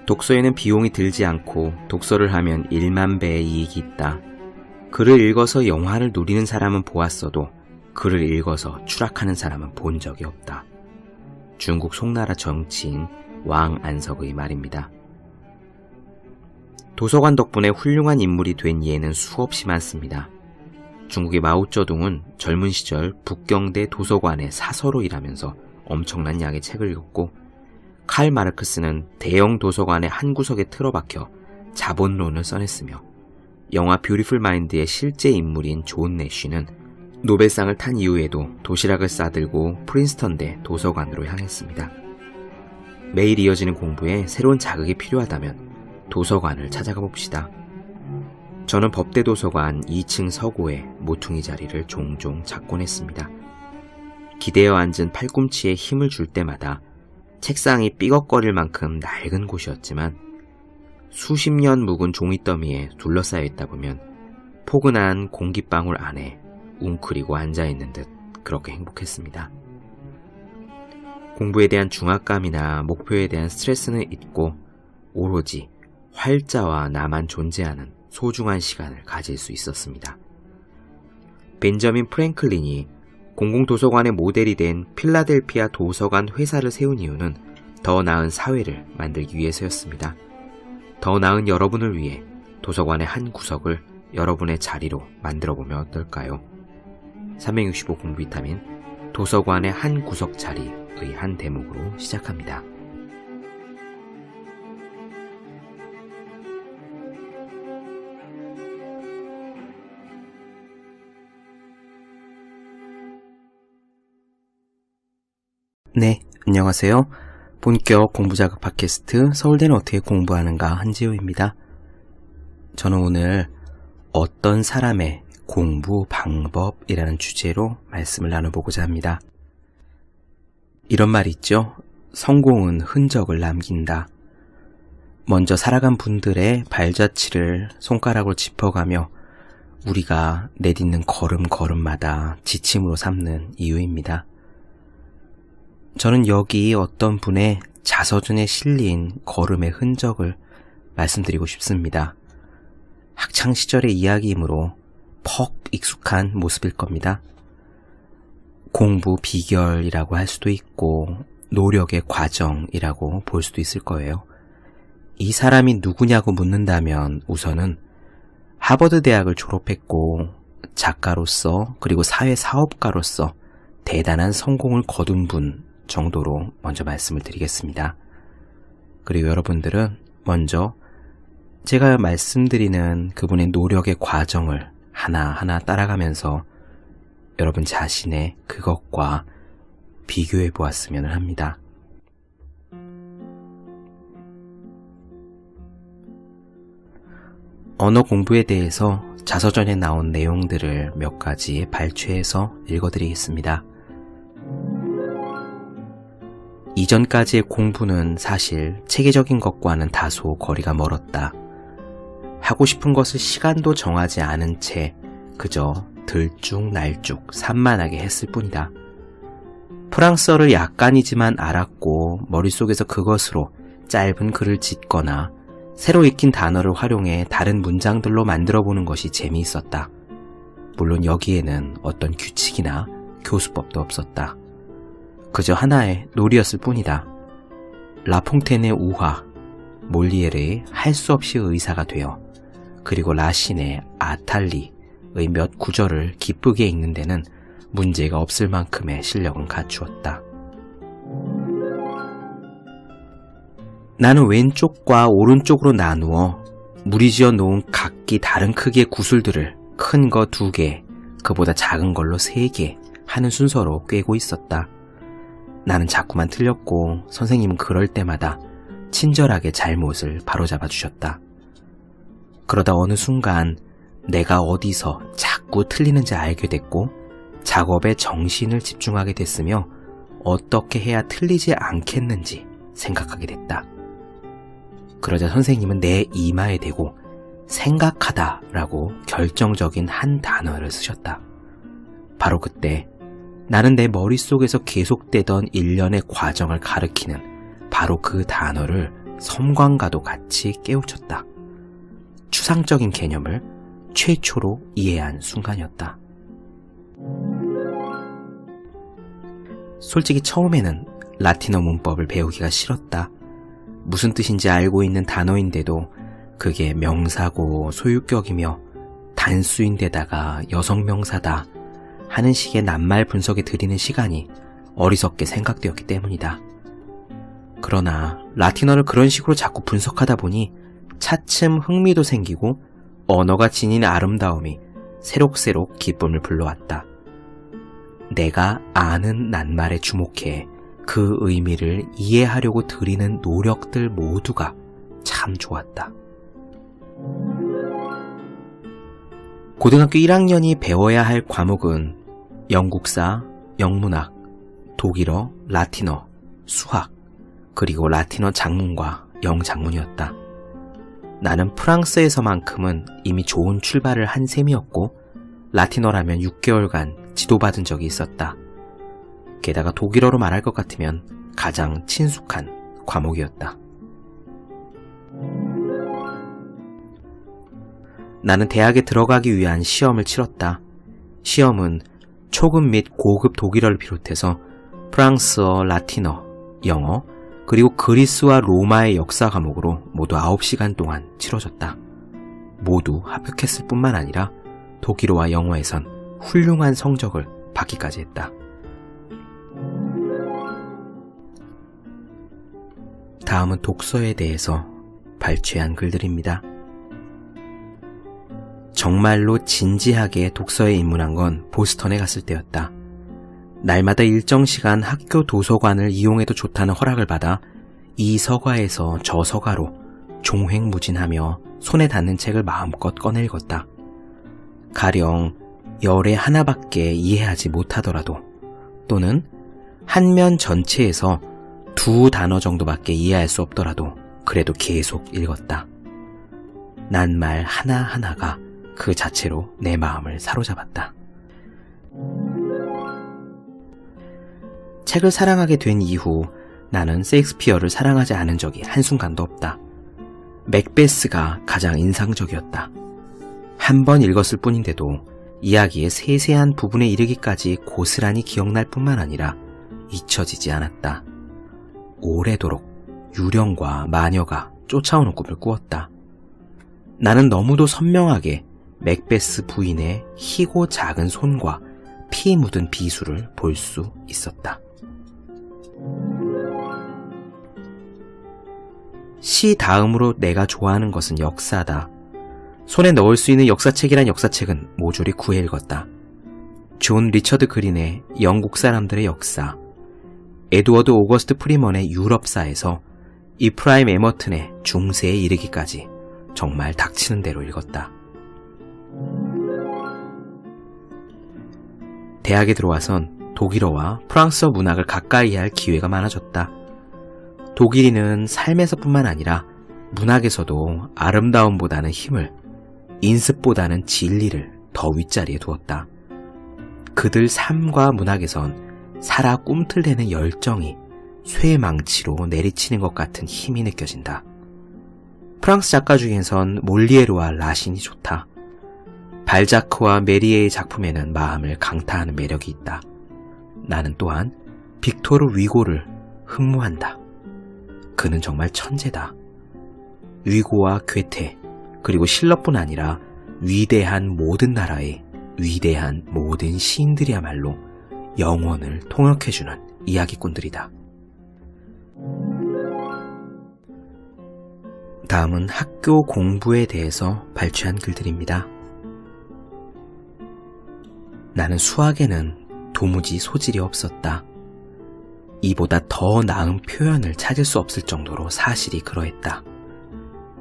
독서에는 비용이 들지 않고 독서를 하면 1만 배의 이익이 있다. 글을 읽어서 영화를 누리는 사람은 보았어도 글을 읽어서 추락하는 사람은 본 적이 없다. 중국 송나라 정치인 왕 안석의 말입니다. 도서관 덕분에 훌륭한 인물이 된 예는 수없이 많습니다. 중국의 마오쩌둥은 젊은 시절 북경대 도서관에 사서로 일하면서 엄청난 양의 책을 읽었고, 칼 마르크스는 대형 도서관의 한 구석에 틀어박혀 자본론을 써냈으며, 영화 뷰티풀 마인드의 실제 인물인 존 내쉬는 노벨상을 탄 이후에도 도시락을 싸들고 프린스턴대 도서관으로 향했습니다. 매일 이어지는 공부에 새로운 자극이 필요하다면 도서관을 찾아가 봅시다. 저는 법대 도서관 2층 서고에 모퉁이 자리를 종종 찾곤 했습니다. 기대어 앉은 팔꿈치에 힘을 줄 때마다 책상이 삐걱거릴 만큼 낡은 곳이었지만, 수십 년 묵은 종이더미에 둘러싸여 있다 보면 포근한 공기방울 안에 웅크리고 앉아있는 듯 그렇게 행복했습니다. 공부에 대한 중압감이나 목표에 대한 스트레스는 잊고 오로지 활자와 나만 존재하는 소중한 시간을 가질 수 있었습니다. 벤저민 프랭클린이 공공도서관의 모델이 된 필라델피아 도서관 회사를 세운 이유는 더 나은 사회를 만들기 위해서였습니다. 더 나은 여러분을 위해 도서관의 한 구석을 여러분의 자리로 만들어보면 어떨까요? 365 공부 비타민 도서관의 한 구석 자리의 한 대목으로 시작합니다. 네, 안녕하세요. 본격 공부자극 팟캐스트 서울대는 어떻게 공부하는가 한지우입니다. 저는 오늘 어떤 사람의 공부 방법이라는 주제로 말씀을 나눠보고자 합니다. 이런 말이 있죠. 성공은 흔적을 남긴다. 먼저 살아간 분들의 발자취를 손가락으로 짚어가며 우리가 내딛는 걸음걸음마다 지침으로 삼는 이유입니다. 저는 여기 어떤 분의 자서전에 실린 걸음의 흔적을 말씀드리고 싶습니다. 학창시절의 이야기이므로 퍽 익숙한 모습일 겁니다. 공부 비결이라고 할 수도 있고 노력의 과정이라고 볼 수도 있을 거예요. 이 사람이 누구냐고 묻는다면 우선은 하버드 대학을 졸업했고 작가로서 그리고 사회사업가로서 대단한 성공을 거둔 분 정도로 먼저 말씀을 드리겠습니다. 그리고 여러분들은 먼저 제가 말씀드리는 그분의 노력의 과정을 하나하나 따라가면서 여러분 자신의 그것과 비교해 보았으면 합니다. 언어 공부에 대해서 자서전에 나온 내용들을 몇 가지 발췌해서 읽어드리겠습니다. 이전까지의 공부는 사실 체계적인 것과는 다소 거리가 멀었다. 하고 싶은 것을 시간도 정하지 않은 채 그저 들쭉날쭉 산만하게 했을 뿐이다. 프랑스어를 약간이지만 알았고 머릿속에서 그것으로 짧은 글을 짓거나 새로 익힌 단어를 활용해 다른 문장들로 만들어보는 것이 재미있었다. 물론 여기에는 어떤 규칙이나 교수법도 없었다. 그저 하나의 놀이였을 뿐이다. 라퐁텐의 우화, 몰리에르의 할 수 없이 의사가 되어, 그리고 라신의 아탈리의 몇 구절을 기쁘게 읽는 데는 문제가 없을 만큼의 실력은 갖추었다. 나는 왼쪽과 오른쪽으로 나누어 무리지어 놓은 각기 다른 크기의 구슬들을 큰 거 2개, 그보다 작은 걸로 3개 하는 순서로 꿰고 있었다. 나는 자꾸만 틀렸고 선생님은 그럴 때마다 친절하게 잘못을 바로잡아 주셨다. 그러다 어느 순간 내가 어디서 자꾸 틀리는지 알게 됐고 작업에 정신을 집중하게 됐으며 어떻게 해야 틀리지 않겠는지 생각하게 됐다. 그러자 선생님은 내 이마에 대고 생각하다라고 결정적인 한 단어를 쓰셨다. 바로 그때 나는 내 머릿속에서 계속되던 일련의 과정을 가리키는 바로 그 단어를 섬광과도 같이 깨우쳤다. 추상적인 개념을 최초로 이해한 순간이었다. 솔직히 처음에는 라틴어 문법을 배우기가 싫었다. 무슨 뜻인지 알고 있는 단어인데도 그게 명사고 소유격이며 단수인데다가 여성명사다 하는 식의 낱말 분석에 들이는 시간이 어리석게 생각되었기 때문이다. 그러나 라틴어를 그런 식으로 자꾸 분석하다 보니 차츰 흥미도 생기고 언어가 지닌 아름다움이 새록새록 기쁨을 불러왔다. 내가 아는 낱말에 주목해 그 의미를 이해하려고 들이는 노력들 모두가 참 좋았다. 고등학교 1학년이 배워야 할 과목은 영국사, 영문학, 독일어, 라틴어, 수학, 그리고 라틴어 작문과 영작문이었다. 나는 프랑스에서만큼은 이미 좋은 출발을 한 셈이었고 라틴어라면 6개월간 지도받은 적이 있었다. 게다가 독일어로 말할 것 같으면 가장 친숙한 과목이었다. 나는 대학에 들어가기 위한 시험을 치렀다. 시험은 초급 및 고급 독일어를 비롯해서 프랑스어, 라틴어, 영어, 그리고 그리스와 로마의 역사 과목으로 모두 9시간 동안 치러졌다. 모두 합격했을 뿐만 아니라 독일어와 영어에선 훌륭한 성적을 받기까지 했다. 다음은 독서에 대해서 발췌한 글들입니다. 정말로 진지하게 독서에 입문한 건 보스턴에 갔을 때였다. 날마다 일정 시간 학교 도서관을 이용해도 좋다는 허락을 받아 이 서가에서 저 서가로 종횡무진하며 손에 닿는 책을 마음껏 꺼내 읽었다. 가령 열의 하나밖에 이해하지 못하더라도 또는 한 면 전체에서 2단어 정도밖에 이해할 수 없더라도 그래도 계속 읽었다. 낱말 하나하나가 그 자체로 내 마음을 사로잡았다. 책을 사랑하게 된 이후 나는 셰익스피어를 사랑하지 않은 적이 한순간도 없다. 맥베스가 가장 인상적이었다. 한 번 읽었을 뿐인데도 이야기의 세세한 부분에 이르기까지 고스란히 기억날 뿐만 아니라 잊혀지지 않았다. 오래도록 유령과 마녀가 쫓아오는 꿈을 꾸었다. 나는 너무도 선명하게 맥베스 부인의 희고 작은 손과 피 묻은 비수를 볼 수 있었다. 시 다음으로 내가 좋아하는 것은 역사다. 손에 넣을 수 있는 역사책이란 역사책은 모조리 구해 읽었다. 존 리처드 그린의 영국 사람들의 역사, 에드워드 오거스트 프리먼의 유럽사에서 이프라임 에머튼의 중세에 이르기까지 정말 닥치는 대로 읽었다. 대학에 들어와선 독일어와 프랑스어 문학을 가까이 할 기회가 많아졌다. 독일인은 삶에서뿐만 아니라 문학에서도 아름다움보다는 힘을, 인습보다는 진리를 더 윗자리에 두었다. 그들 삶과 문학에선 살아 꿈틀대는 열정이 쇠망치로 내리치는 것 같은 힘이 느껴진다. 프랑스 작가 중에선 몰리에르와 라신이 좋다. 발자크와 메리에의 작품에는 마음을 강타하는 매력이 있다. 나는 또한 빅토르 위고를 흠모한다. 그는 정말 천재다. 위고와 괴테, 그리고 실러뿐 아니라 위대한 모든 나라의 위대한 모든 시인들이야말로 영혼을 통역해주는 이야기꾼들이다. 다음은 학교 공부에 대해서 발췌한 글들입니다. 나는 수학에는 도무지 소질이 없었다. 이보다 더 나은 표현을 찾을 수 없을 정도로 사실이 그러했다.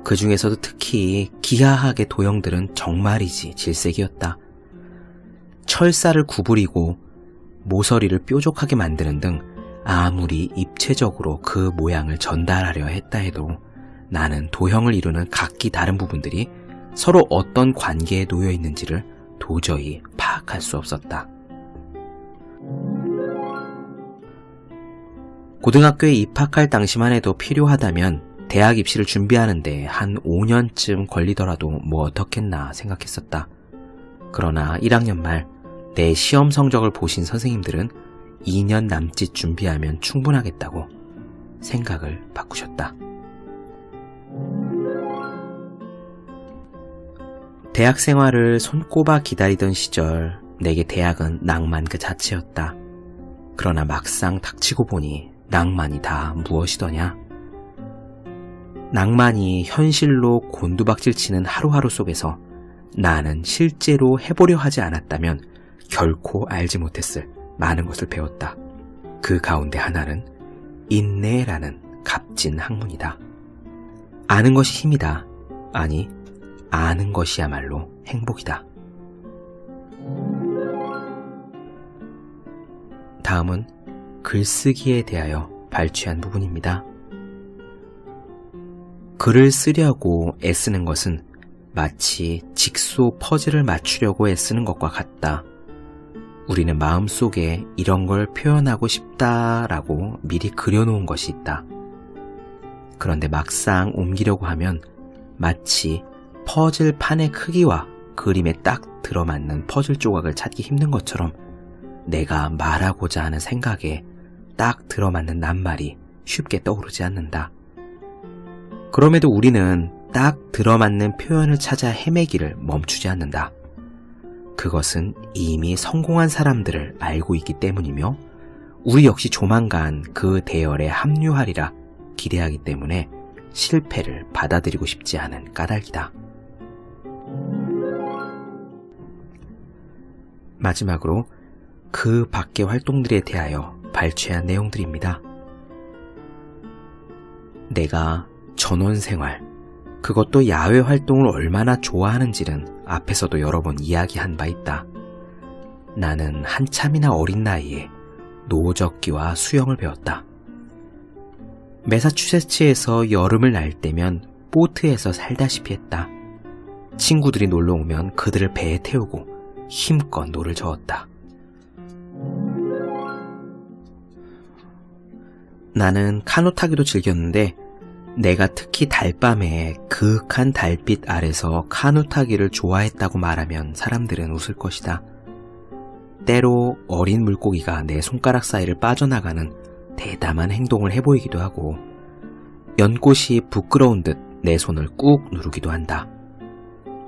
그 중에서도 특히 기하학의 도형들은 정말이지 질색이었다. 철사를 구부리고 모서리를 뾰족하게 만드는 등 아무리 입체적으로 그 모양을 전달하려 했다 해도 나는 도형을 이루는 각기 다른 부분들이 서로 어떤 관계에 놓여 있는지를 도저히 파악할 수 없었다. 고등학교에 입학할 당시만 해도 필요하다면 대학 입시를 준비하는데 한 5년쯤 걸리더라도 뭐 어떻겠나 생각했었다. 그러나 1학년 말 내 시험 성적을 보신 선생님들은 2년 남짓 준비하면 충분하겠다고 생각을 바꾸셨다. 대학 생활을 손꼽아 기다리던 시절 내게 대학은 낭만 그 자체였다. 그러나 막상 닥치고 보니 낭만이 다 무엇이더냐? 낭만이 현실로 곤두박질치는 하루하루 속에서 나는 실제로 해보려 하지 않았다면 결코 알지 못했을 많은 것을 배웠다. 그 가운데 하나는 인내라는 값진 학문이다. 아는 것이 힘이다. 아니, 아는 것이야말로 행복이다. 다음은 글쓰기에 대하여 발췌한 부분입니다. 글을 쓰려고 애쓰는 것은 마치 직소 퍼즐을 맞추려고 애쓰는 것과 같다. 우리는 마음속에 이런 걸 표현하고 싶다라고 미리 그려놓은 것이 있다. 그런데 막상 옮기려고 하면 마치 퍼즐판의 크기와 그림에 딱 들어맞는 퍼즐 조각을 찾기 힘든 것처럼 내가 말하고자 하는 생각에 딱 들어맞는 낱말이 쉽게 떠오르지 않는다. 그럼에도 우리는 딱 들어맞는 표현을 찾아 헤매기를 멈추지 않는다. 그것은 이미 성공한 사람들을 알고 있기 때문이며 우리 역시 조만간 그 대열에 합류하리라 기대하기 때문에 실패를 받아들이고 싶지 않은 까닭이다. 마지막으로 그 밖의 활동들에 대하여 발췌한 내용들입니다. 내가 전원생활, 그것도 야외 활동을 얼마나 좋아하는지는 앞에서도 여러 번 이야기한 바 있다. 나는 한참이나 어린 나이에 노젓기와 수영을 배웠다. 매사추세츠에서 여름을 날 때면 보트에서 살다시피 했다. 친구들이 놀러 오면 그들을 배에 태우고 힘껏 노를 저었다. 나는 카누 타기도 즐겼는데 내가 특히 달밤에 그윽한 달빛 아래서 카누 타기를 좋아했다고 말하면 사람들은 웃을 것이다. 때로 어린 물고기가 내 손가락 사이를 빠져나가는 대담한 행동을 해보이기도 하고 연꽃이 부끄러운 듯 내 손을 꾹 누르기도 한다.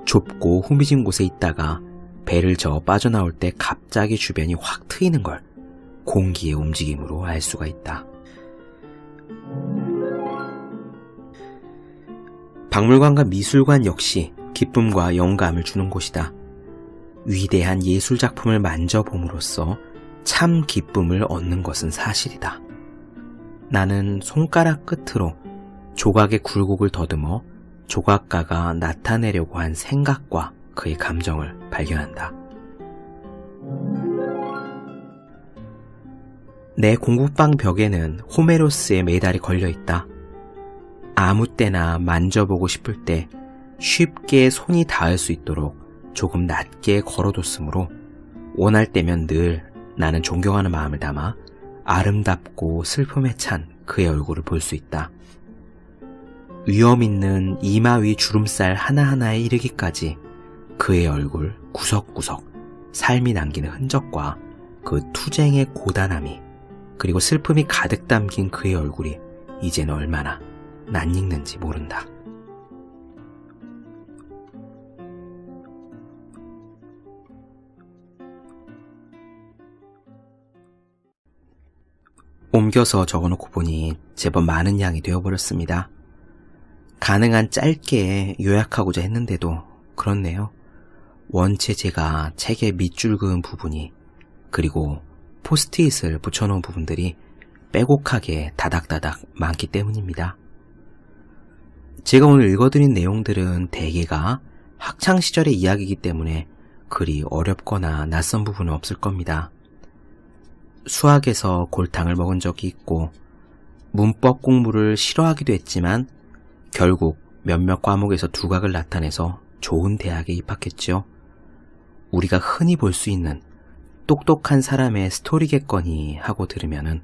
좁고 후미진 곳에 있다가 배를 저어 빠져나올 때 갑자기 주변이 확 트이는 걸 공기의 움직임으로 알 수가 있다. 박물관과 미술관 역시 기쁨과 영감을 주는 곳이다. 위대한 예술작품을 만져봄으로써 참 기쁨을 얻는 것은 사실이다. 나는 손가락 끝으로 조각의 굴곡을 더듬어 조각가가 나타내려고 한 생각과 그의 감정을 발견한다. 내 공부방 벽에는 호메로스의 메달이 걸려있다. 아무 때나 만져보고 싶을 때 쉽게 손이 닿을 수 있도록 조금 낮게 걸어뒀으므로 원할 때면 늘 나는 존경하는 마음을 담아 아름답고 슬픔에 찬 그의 얼굴을 볼 수 있다. 위험 있는 이마 위 주름살 하나하나에 이르기까지 그의 얼굴 구석구석 삶이 남기는 흔적과 그 투쟁의 고단함이 그리고 슬픔이 가득 담긴 그의 얼굴이 이제는 얼마나 낯익는지 모른다. 옮겨서 적어놓고 보니 제법 많은 양이 되어버렸습니다. 가능한 짧게 요약하고자 했는데도 그렇네요. 원체 제가 책의 밑줄 그은 부분이 그리고 포스트잇을 붙여놓은 부분들이 빼곡하게 다닥다닥 많기 때문입니다. 제가 오늘 읽어드린 내용들은 대개가 학창시절의 이야기이기 때문에 그리 어렵거나 낯선 부분은 없을 겁니다. 수학에서 골탕을 먹은 적이 있고 문법 공부를 싫어하기도 했지만 결국 몇몇 과목에서 두각을 나타내서 좋은 대학에 입학했죠. 우리가 흔히 볼 수 있는 똑똑한 사람의 스토리겠거니 하고 들으면은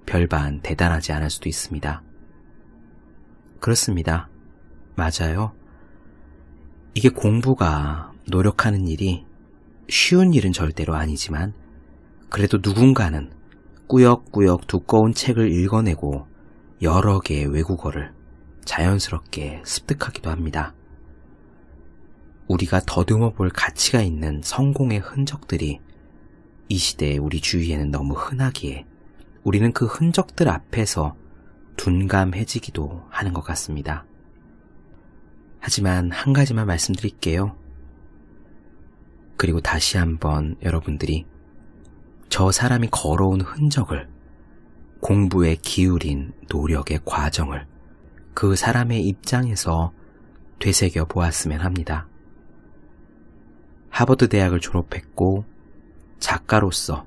별반 대단하지 않을 수도 있습니다. 그렇습니다. 맞아요. 이게 공부가 노력하는 일이 쉬운 일은 절대로 아니지만 그래도 누군가는 꾸역꾸역 두꺼운 책을 읽어내고 여러 개의 외국어를 자연스럽게 습득하기도 합니다. 우리가 더듬어 볼 가치가 있는 성공의 흔적들이 이 시대에 우리 주위에는 너무 흔하기에 우리는 그 흔적들 앞에서 둔감해지기도 하는 것 같습니다. 하지만 한 가지만 말씀드릴게요. 그리고 다시 한번 여러분들이 저 사람이 걸어온 흔적을, 공부에 기울인 노력의 과정을 그 사람의 입장에서 되새겨 보았으면 합니다. 하버드 대학을 졸업했고 작가로서,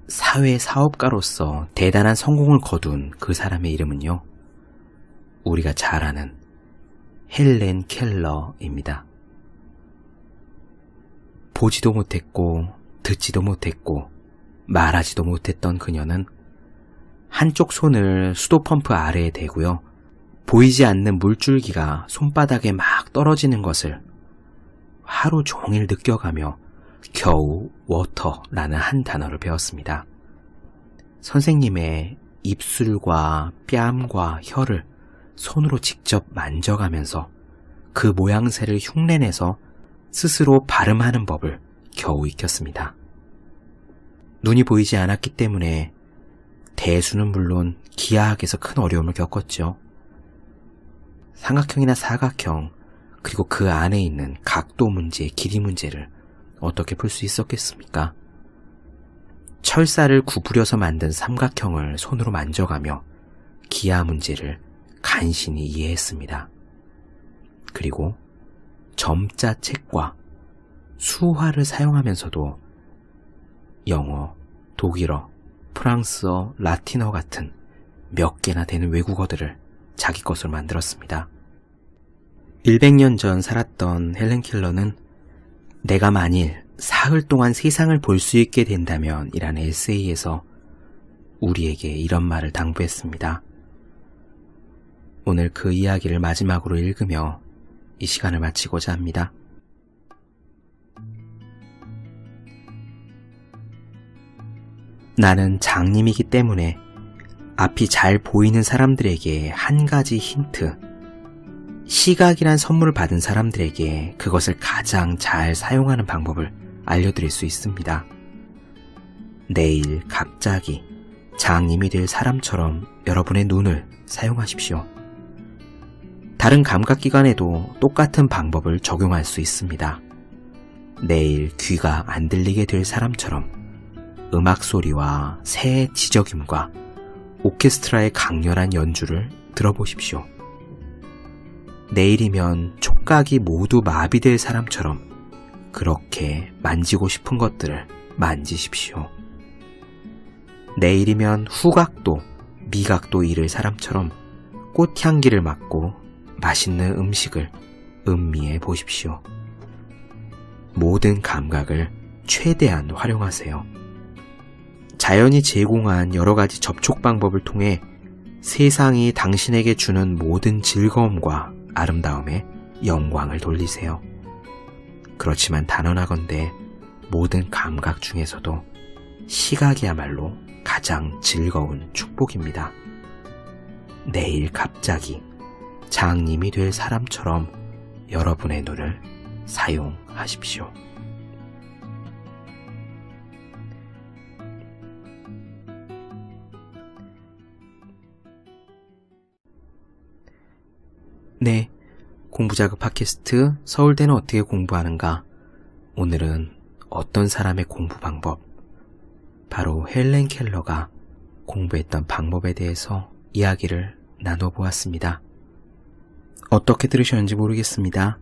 사회사업가로서 대단한 성공을 거둔 그 사람의 이름은요, 우리가 잘 아는 헬렌 켈러입니다. 보지도 못했고 듣지도 못했고 말하지도 못했던 그녀는 한쪽 손을 수도펌프 아래에 대고요, 보이지 않는 물줄기가 손바닥에 막 떨어지는 것을 하루 종일 느껴가며 겨우 워터라는 한 단어를 배웠습니다. 선생님의 입술과 뺨과 혀를 손으로 직접 만져가면서 그 모양새를 흉내내서 스스로 발음하는 법을 겨우 익혔습니다. 눈이 보이지 않았기 때문에 대수는 물론 기하학에서 큰 어려움을 겪었죠. 삼각형이나 사각형, 그리고 그 안에 있는 각도 문제, 길이 문제를 어떻게 풀 수 있었겠습니까? 철사를 구부려서 만든 삼각형을 손으로 만져가며 기하 문제를 간신히 이해했습니다. 그리고 점자 책과 수화를 사용하면서도 영어, 독일어, 프랑스어, 라틴어 같은 몇 개나 되는 외국어들을 자기 것으로 만들었습니다. 100년 전 살았던 헬렌 켈러는 내가 만일 사흘 동안 세상을 볼 수 있게 된다면 이라는 에세이에서 우리에게 이런 말을 당부했습니다. 오늘 그 이야기를 마지막으로 읽으며 이 시간을 마치고자 합니다. 나는 장님이기 때문에 앞이 잘 보이는 사람들에게 한 가지 힌트, 시각이란 선물을 받은 사람들에게 그것을 가장 잘 사용하는 방법을 알려드릴 수 있습니다. 내일 갑자기 장님이 될 사람처럼 여러분의 눈을 사용하십시오. 다른 감각기관에도 똑같은 방법을 적용할 수 있습니다. 내일 귀가 안 들리게 될 사람처럼 음악 소리와 새의 지저귐과 오케스트라의 강렬한 연주를 들어보십시오. 내일이면 촉각이 모두 마비될 사람처럼 그렇게 만지고 싶은 것들을 만지십시오. 내일이면 후각도 미각도 잃을 사람처럼 꽃향기를 맡고 맛있는 음식을 음미해 보십시오. 모든 감각을 최대한 활용하세요. 자연이 제공한 여러 가지 접촉 방법을 통해 세상이 당신에게 주는 모든 즐거움과 아름다움에 영광을 돌리세요. 그렇지만 단언하건대 모든 감각 중에서도 시각이야말로 가장 즐거운 축복입니다. 내일 갑자기 장님이 될 사람처럼 여러분의 눈을 사용하십시오. 네, 공부자극 팟캐스트 서울대는 어떻게 공부하는가? 오늘은 어떤 사람의 공부 방법, 바로 헬렌 켈러가 공부했던 방법에 대해서 이야기를 나눠보았습니다. 어떻게 들으셨는지 모르겠습니다.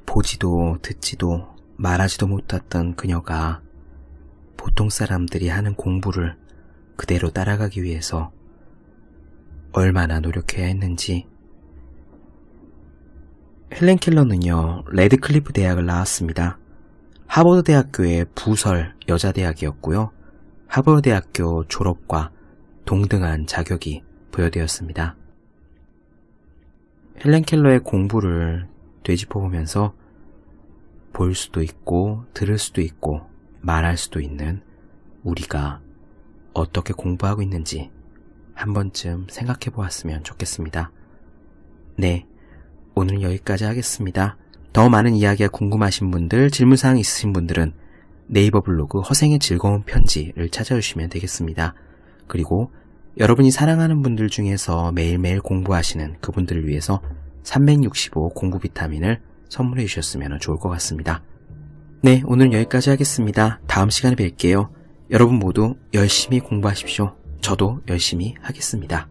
보지도 듣지도 말하지도 못했던 그녀가 보통 사람들이 하는 공부를 그대로 따라가기 위해서 얼마나 노력해야 했는지. 헬렌 켈러는요, 레드클리프 대학을 나왔습니다. 하버드 대학교의 부설 여자대학이었고요. 하버드 대학교 졸업과 동등한 자격이 부여되었습니다. 헬렌 켈러의 공부를 되짚어보면서 볼 수도 있고 들을 수도 있고 말할 수도 있는 우리가 어떻게 공부하고 있는지 한 번쯤 생각해 보았으면 좋겠습니다. 네, 오늘은 여기까지 하겠습니다. 더 많은 이야기가 궁금하신 분들, 질문사항 있으신 분들은 네이버 블로그 허생의 즐거운 편지를 찾아주시면 되겠습니다. 그리고 여러분이 사랑하는 분들 중에서 매일매일 공부하시는 그분들을 위해서 365 공부 비타민을 선물해 주셨으면 좋을 것 같습니다. 네, 오늘은 여기까지 하겠습니다. 다음 시간에 뵐게요. 여러분 모두 열심히 공부하십시오. 저도 열심히 하겠습니다.